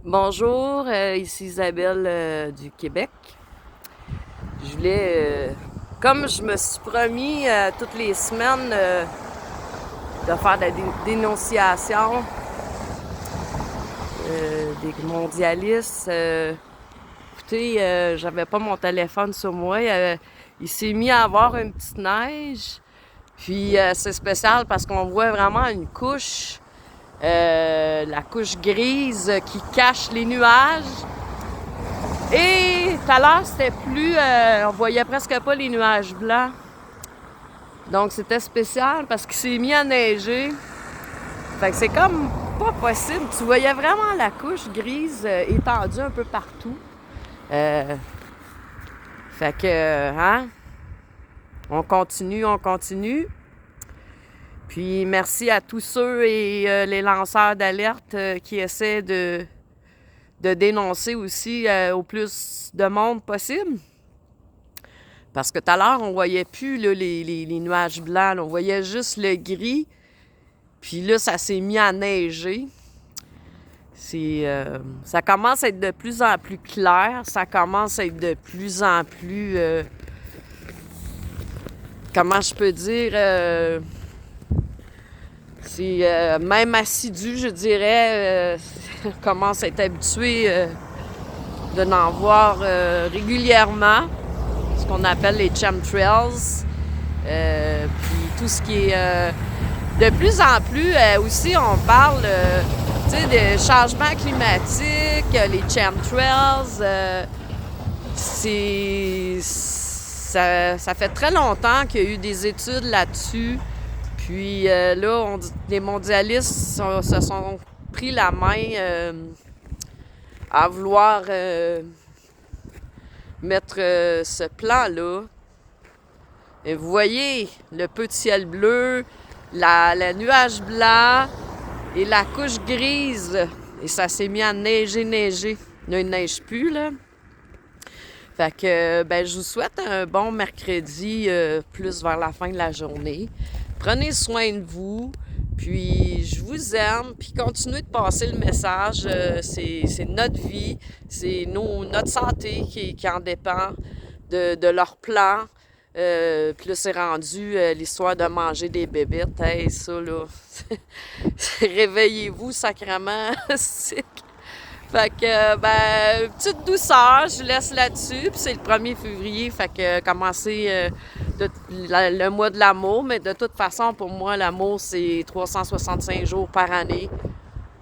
Bonjour, ici Isabelle du Québec. Je voulais, comme je me suis promis toutes les semaines de faire de la dénonciation des mondialistes, écoutez, j'avais pas mon téléphone sur moi. Il s'est mis à avoir une petite neige. Puis c'est spécial parce qu'on voit vraiment une couche, la couche grise qui cache les nuages. Et tout à l'heure, c'était plus... on voyait presque pas les nuages blancs. Donc, c'était spécial parce qu'il s'est mis à neiger. Fait que c'est comme pas possible. Tu voyais vraiment la couche grise étendue un peu partout. Fait que, hein? On continue. Puis, merci à tous ceux et les lanceurs d'alerte qui essaient de dénoncer aussi au plus de monde possible. Parce que tout à l'heure, on voyait plus là, les nuages blancs, là, on voyait juste le gris. Puis là, ça s'est mis à neiger. Ça commence à être de plus en plus clair. Ça commence à être de plus en plus... comment je peux dire? C'est même assidu, je dirais. On commence à être habitué de n'en voir régulièrement. Ce qu'on appelle les chemtrails. Puis tout ce qui est... de plus en plus, aussi, on parle de changement climatique, les chemtrails. Ça fait très longtemps qu'il y a eu des études là-dessus. Puis là, les mondialistes se sont pris la main à vouloir mettre ce plan-là. Et vous voyez le peu de ciel bleu, le nuage blanc et la couche grise. Et ça s'est mis à neiger. Là, il ne neige plus, là. Fait que, je vous souhaite un bon mercredi, plus vers la fin de la journée. Prenez soin de vous, puis je vous aime, puis continuez de passer le message. C'est notre vie, c'est notre santé qui en dépend de leur plan. Puis là, c'est rendu l'histoire de manger des bébites. Hey, ça, là, réveillez-vous, sacrément. Fait que, petite douceur, je vous laisse là-dessus. Puis c'est le 1er février, fait que commencer le mois de l'amour. Mais de toute façon, pour moi, l'amour, c'est 365 jours par année.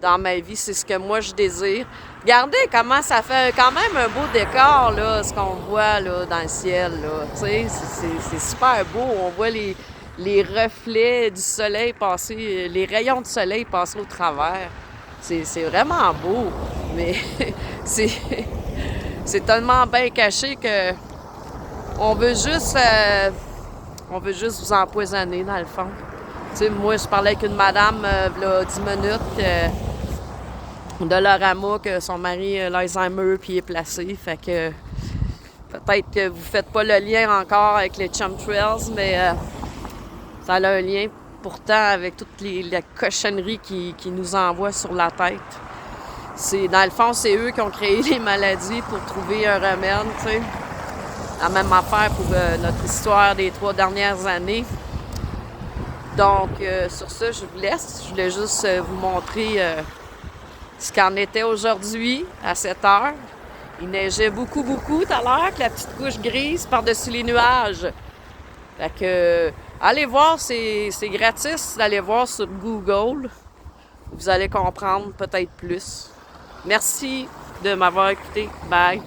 Dans ma vie, c'est ce que moi, je désire. Regardez comment ça fait quand même un beau décor, là, ce qu'on voit là, dans le ciel. Là. Tu sais, c'est super beau. On voit les reflets du soleil passer, les rayons de soleil passer au travers. C'est vraiment beau, mais c'est tellement bien caché que on veut juste vous empoisonner, dans le fond. Tu sais, moi, je parlais avec une madame, là, 10 minutes, de Laurama, que son mari a l'Alzheimer puis est placé. Fait que peut-être que vous faites pas le lien encore avec les chemtrails, mais ça a un lien pourtant avec toutes les cochonneries qui nous envoient sur la tête. Dans le fond, c'est eux qui ont créé les maladies pour trouver un remède, tu sais. La même affaire pour notre histoire des 3 dernières années. Donc, sur ça, je vous laisse. Je voulais juste vous montrer ce qu'en était aujourd'hui, à 7 heures. Il neigeait beaucoup tout à l'heure, avec la petite couche grise par-dessus les nuages. Fait que, allez voir, c'est gratis d'aller voir sur Google. Vous allez comprendre peut-être plus. Merci de m'avoir écouté. Bye!